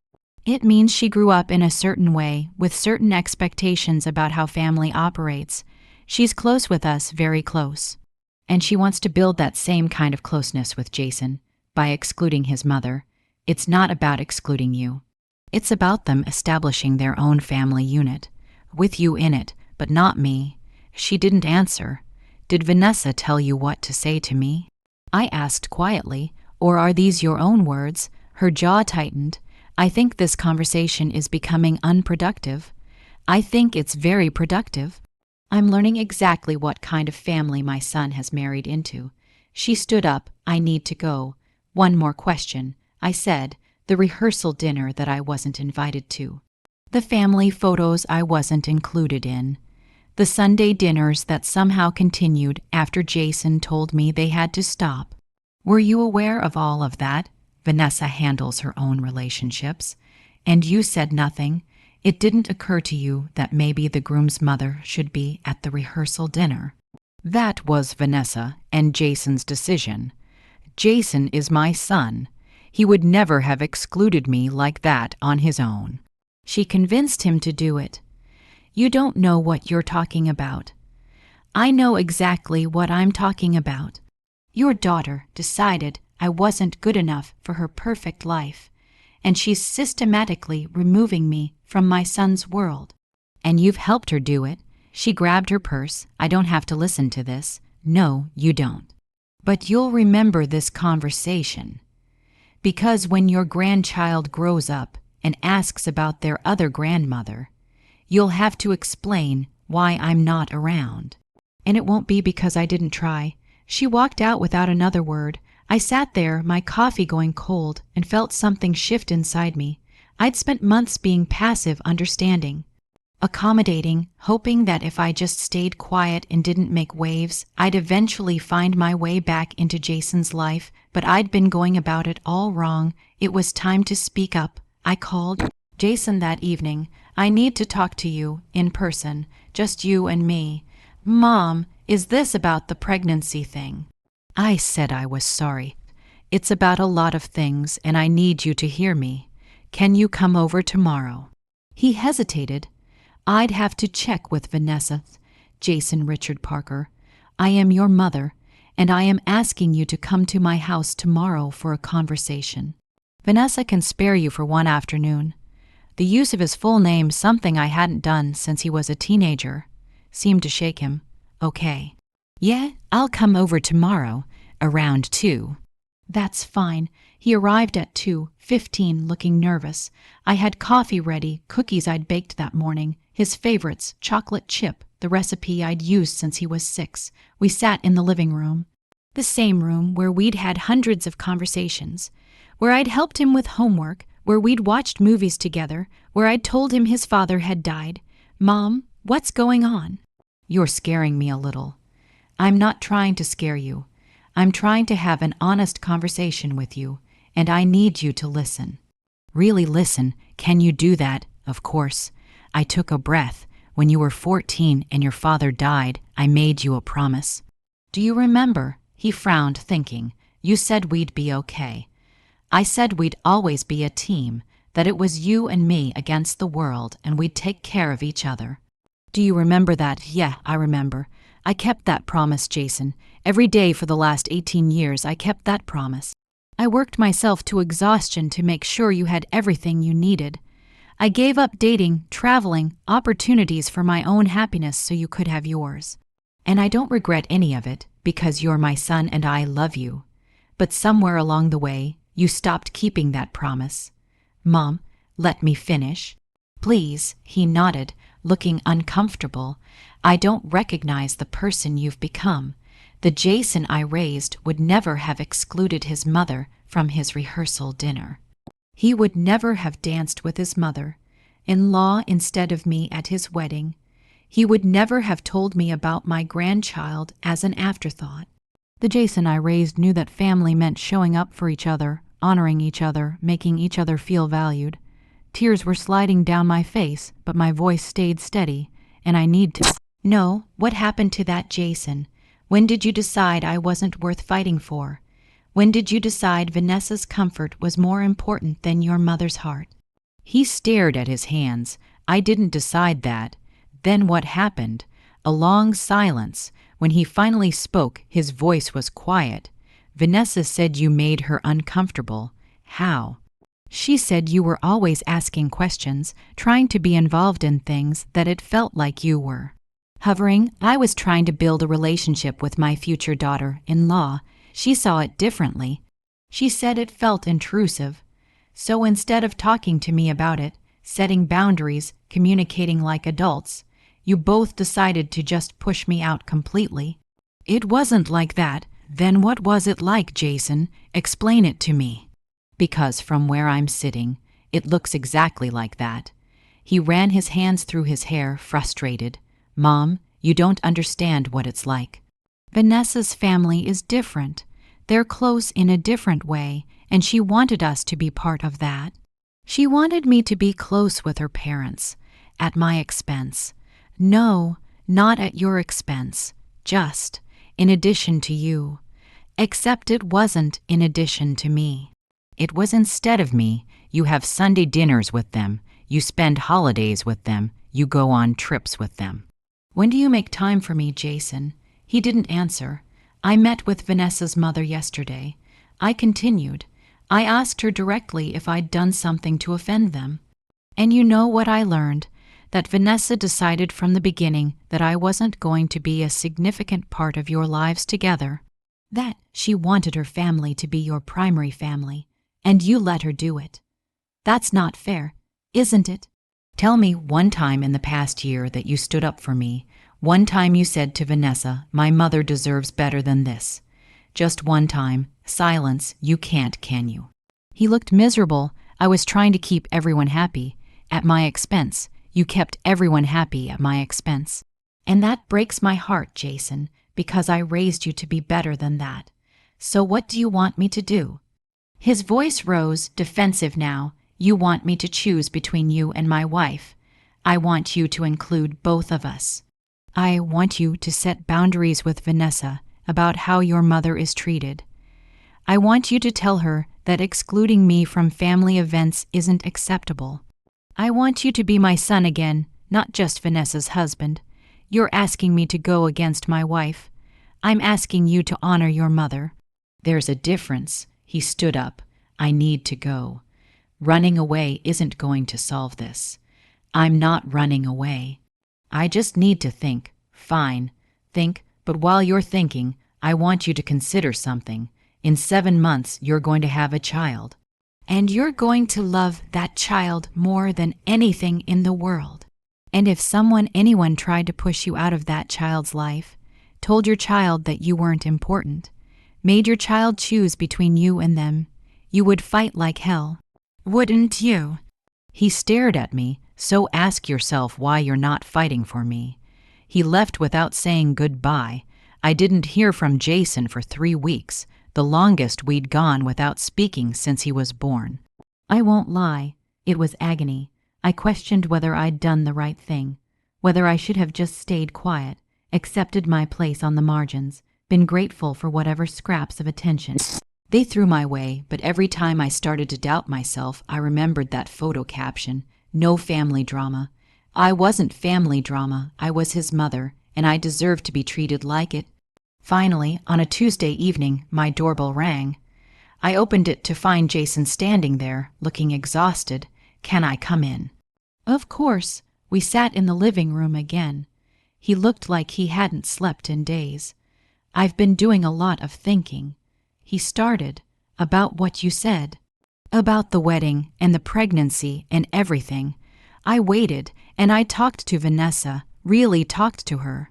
It means she grew up in a certain way, with certain expectations about how family operates. She's close with us, very close. And she wants to build that same kind of closeness with Jason, by excluding his mother. It's not about excluding you. It's about them establishing their own family unit, with you in it, but not me. She didn't answer. Did Vanessa tell you what to say to me? I asked quietly, or are these your own words? Her jaw tightened. I think this conversation is becoming unproductive. I think it's very productive. I'm learning exactly what kind of family my son has married into. She stood up. I need to go. One more question. I said, the rehearsal dinner that I wasn't invited to. The family photos I wasn't included in. The Sunday dinners that somehow continued after Jason told me they had to stop. Were you aware of all of that? Vanessa handles her own relationships. And you said nothing. It didn't occur to you that maybe the groom's mother should be at the rehearsal dinner. That was Vanessa and Jason's decision. Jason is my son. He would never have excluded me like that on his own. She convinced him to do it. You don't know what you're talking about. I know exactly what I'm talking about. Your daughter decided I wasn't good enough for her perfect life, and she's systematically removing me from my son's world. And you've helped her do it. She grabbed her purse. I don't have to listen to this. No, you don't. But you'll remember this conversation. Because when your grandchild grows up and asks about their other grandmother, you'll have to explain why I'm not around. And it won't be because I didn't try. She walked out without another word. I sat there, my coffee going cold, and felt something shift inside me. I'd spent months being passive, understanding, accommodating, hoping that if I just stayed quiet and didn't make waves, I'd eventually find my way back into Jason's life, but I'd been going about it all wrong. It was time to speak up. I called Jason that evening. I need to talk to you, in person, just you and me. Mom, is this about the pregnancy thing? I said I was sorry. It's about a lot of things, and I need you to hear me. Can you come over tomorrow? He hesitated. I'd have to check with Vanessa. Jason Richard Parker, I am your mother, and I am asking you to come to my house tomorrow for a conversation. Vanessa can spare you for one afternoon. The use of his full name, something I hadn't done since he was a teenager, seemed to shake him. Okay. Yeah, I'll come over tomorrow, around 2. That's fine. He arrived at 2:15 looking nervous. I had coffee ready, cookies I'd baked that morning, his favorites, chocolate chip, the recipe I'd used since he was 6. We sat in the living room, the same room where we'd had hundreds of conversations, where I'd helped him with homework, where we'd watched movies together, where I'd told him his father had died. Mom, what's going on? You're scaring me a little. I'm not trying to scare you. I'm trying to have an honest conversation with you, and I need you to listen. Really listen. Can you do that? Of course. I took a breath. When you were 14 and your father died, I made you a promise. Do you remember? He frowned, thinking. You said we'd be okay. I said we'd always be a team, that it was you and me against the world, and we'd take care of each other. Do you remember that? Yeah, I remember. I kept that promise, Jason. Every day for the last 18 years, I kept that promise. I worked myself to exhaustion to make sure you had everything you needed. I gave up dating, traveling, opportunities for my own happiness so you could have yours. And I don't regret any of it, because you're my son and I love you. But somewhere along the way, you stopped keeping that promise. Mom, let me finish. Please, he nodded, looking uncomfortable. I don't recognize the person you've become. The Jason I raised would never have excluded his mother from his rehearsal dinner. He would never have danced with his mother-in-law instead of me at his wedding. He would never have told me about my grandchild as an afterthought. The Jason I raised knew that family meant showing up for each other, honoring each other, making each other feel valued. Tears were sliding down my face, but my voice stayed steady, and I need to know what happened to that Jason. When did you decide I wasn't worth fighting for? When did you decide Vanessa's comfort was more important than your mother's heart? He stared at his hands. I didn't decide that. Then what happened? A long silence. When he finally spoke, his voice was quiet. Vanessa said you made her uncomfortable. How? She said you were always asking questions, trying to be involved in things that it felt like you were. Hovering, I was trying to build a relationship with my future daughter-in-law. She saw it differently. She said it felt intrusive. So instead of talking to me about it, setting boundaries, communicating like adults, you both decided to just push me out completely. It wasn't like that. Then what was it like, Jason? Explain it to me. Because from where I'm sitting, it looks exactly like that. He ran his hands through his hair, frustrated. Mom, you don't understand what it's like. Vanessa's family is different. They're close in a different way, and she wanted us to be part of that. She wanted me to be close with her parents, at my expense. No, not at your expense, just in addition to you. Except it wasn't in addition to me. It was instead of me. You have Sunday dinners with them. You spend holidays with them. You go on trips with them. When do you make time for me, Jason? He didn't answer. I met with Vanessa's mother yesterday. I continued. I asked her directly if I'd done something to offend them. And you know what I learned? That Vanessa decided from the beginning that I wasn't going to be a significant part of your lives together. That she wanted her family to be your primary family, and you let her do it. That's not fair, isn't it? Tell me one time in the past year that you stood up for me. One time you said to Vanessa, my mother deserves better than this. Just one time. Silence. You can't, can you? He looked miserable. I was trying to keep everyone happy. At my expense. You kept everyone happy at my expense. And that breaks my heart, Jason, because I raised you to be better than that. So what do you want me to do? His voice rose, defensive now. You want me to choose between you and my wife. I want you to include both of us. I want you to set boundaries with Vanessa about how your mother is treated. I want you to tell her that excluding me from family events isn't acceptable. I want you to be my son again, not just Vanessa's husband. You're asking me to go against my wife. I'm asking you to honor your mother. There's a difference. He stood up. I need to go. Running away isn't going to solve this. I'm not running away. I just need to think. Fine. Think, but while you're thinking, I want you to consider something. In 7 months, you're going to have a child. And you're going to love that child more than anything in the world. And if anyone tried to push you out of that child's life, told your child that you weren't important, made your child choose between you and them, you would fight like hell. Wouldn't you? He stared at me, so ask yourself why you're not fighting for me. He left without saying goodbye. I didn't hear from Jason for 3 weeks, the longest we'd gone without speaking since he was born. I won't lie, it was agony. I questioned whether I'd done the right thing, whether I should have just stayed quiet, accepted my place on the margins, been grateful for whatever scraps of attention they threw my way. But every time I started to doubt myself, I remembered that photo caption, no family drama. I wasn't family drama, I was his mother, and I deserved to be treated like it. Finally, on a Tuesday evening, my doorbell rang. I opened it to find Jason standing there, looking exhausted. Can I come in? Of course. We sat in the living room again. He looked like he hadn't slept in days. I've been doing a lot of thinking. He started. About what you said. About the wedding and the pregnancy and everything. I waited, and I talked to Vanessa, really talked to her.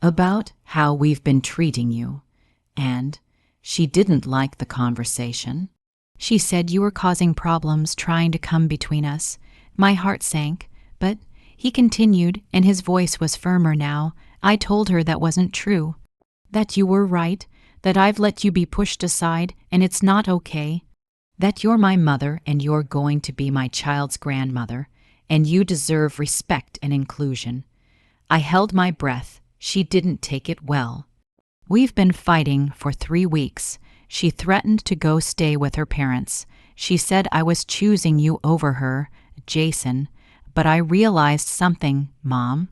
About how we've been treating you. And she didn't like the conversation. She said you were causing problems trying to come between us. My heart sank, but he continued, and his voice was firmer now. I told her that wasn't true. That you were right, that I've let you be pushed aside, and it's not okay. That you're my mother, and you're going to be my child's grandmother, and you deserve respect and inclusion. I held my breath. She didn't take it well. We've been fighting for 3 weeks. She threatened to go stay with her parents. She said I was choosing you over her, Jason. But I realized something, Mom.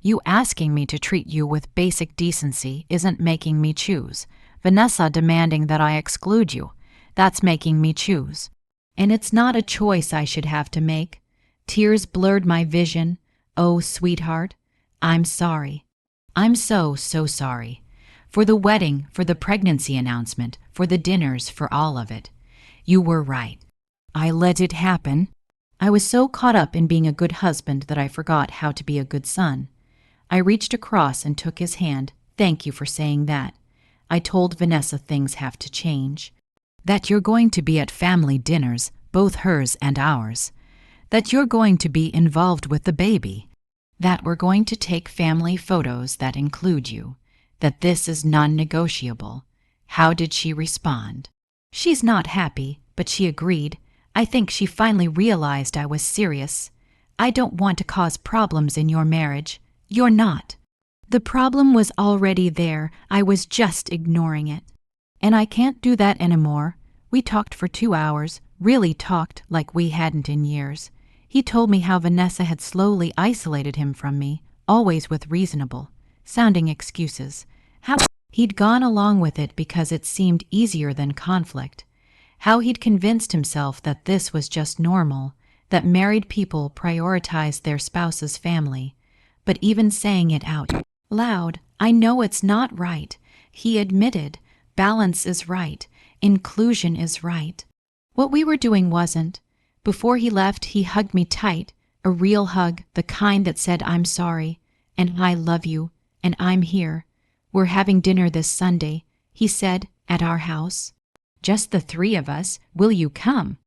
You asking me to treat you with basic decency isn't making me choose. Vanessa demanding that I exclude you, that's making me choose. And it's not a choice I should have to make. Tears blurred my vision. Oh, sweetheart, I'm sorry. I'm so sorry. For the wedding, for the pregnancy announcement, for the dinners, for all of it. You were right. I let it happen. I was so caught up in being a good husband that I forgot how to be a good son. I reached across and took his hand. Thank you for saying that. I told Vanessa things have to change. That you're going to be at family dinners, both hers and ours. That you're going to be involved with the baby. That we're going to take family photos that include you. That this is non-negotiable. How did she respond? She's not happy, but she agreed. I think she finally realized I was serious. I don't want to cause problems in your marriage. You're not. The problem was already there, I was just ignoring it. And I can't do that anymore. We talked for 2 hours, really talked like we hadn't in years. He told me how Vanessa had slowly isolated him from me, always with reasonable sounding excuses. How he'd gone along with it because it seemed easier than conflict. How he'd convinced himself that this was just normal, that married people prioritized their spouse's family. But even saying it out loud, I know it's not right. He admitted, balance is right, inclusion is right. What we were doing wasn't. Before he left, he hugged me tight, a real hug, the kind that said I'm sorry, and I love you, and I'm here. We're having dinner this Sunday, he said, at our house. Just the 3 of us. Will you come?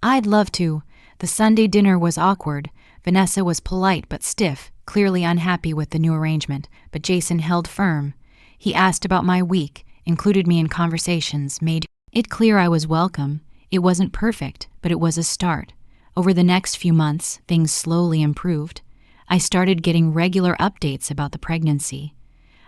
I'd love to. The Sunday dinner was awkward. Vanessa was polite but stiff, clearly unhappy with the new arrangement, but Jason held firm. He asked about my week, included me in conversations, made it clear I was welcome. It wasn't perfect, but it was a start. Over the next few months, things slowly improved. I started getting regular updates about the pregnancy.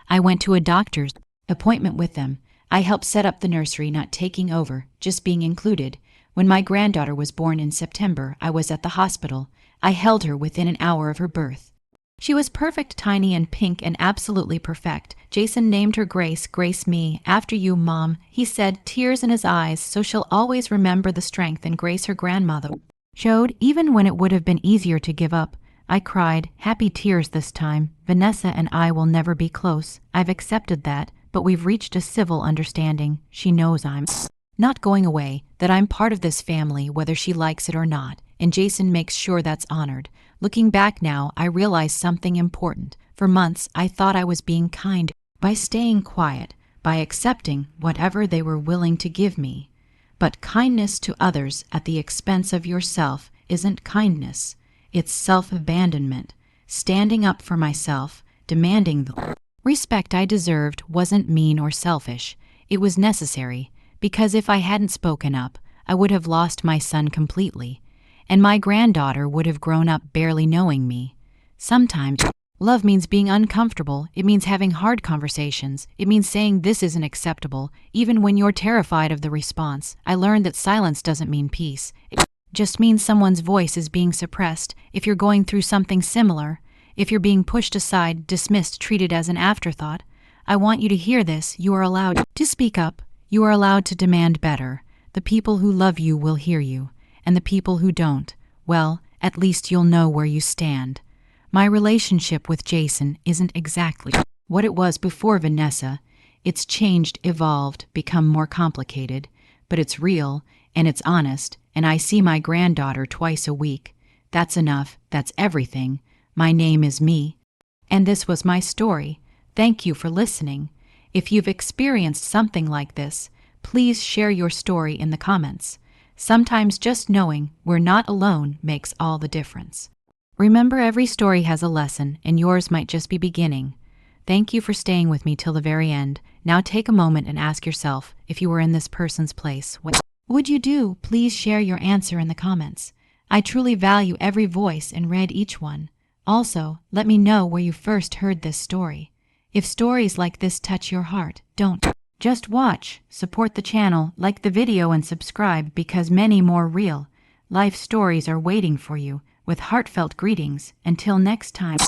I went to a doctor's appointment with them. I helped set up the nursery, not taking over, just being included. When my granddaughter was born in September, I was at the hospital. I held her within an hour of her birth. She was perfect, tiny and pink and absolutely perfect. Jason named her Grace, Grace me, after you, Mom, he said, tears in his eyes, so she'll always remember the strength and grace her grandmother showed, even when it would have been easier to give up. I cried, happy tears this time. Vanessa and I will never be close. I've accepted that, but we've reached a civil understanding. She knows I'm not going away, that I'm part of this family whether she likes it or not, and Jason makes sure that's honored. Looking back now, I realized something important. For months, I thought I was being kind by staying quiet, by accepting whatever they were willing to give me. But kindness to others at the expense of yourself isn't kindness. It's self-abandonment. Standing up for myself, demanding the respect I deserved wasn't mean or selfish. It was necessary, because if I hadn't spoken up, I would have lost my son completely, and my granddaughter would have grown up barely knowing me. Sometimes, love means being uncomfortable. It means having hard conversations. It means saying this isn't acceptable, even when you're terrified of the response. I learned that silence doesn't mean peace. It just means someone's voice is being suppressed. If you're going through something similar, if you're being pushed aside, dismissed, treated as an afterthought, I want you to hear this. You are allowed to speak up. You are allowed to demand better. The people who love you will hear you, and the people who don't, well, at least you'll know where you stand. My relationship with Jason isn't exactly what it was before Vanessa. It's changed, evolved, become more complicated, but it's real, and it's honest, and I see my granddaughter twice a week. That's enough. That's everything. My name is me. And this was my story. Thank you for listening. If you've experienced something like this, please share your story in the comments. Sometimes just knowing we're not alone makes all the difference. Remember, every story has a lesson, and yours might just be beginning. Thank you for staying with me till the very end. Now take a moment and ask yourself, if you were in this person's place, what would you do? Please share your answer in the comments. I truly value every voice and read each one. Also, let me know where you first heard this story. If stories like this touch your heart, don't just watch. Support the channel, like the video and subscribe, because many more real life stories are waiting for you. With heartfelt greetings, until next time.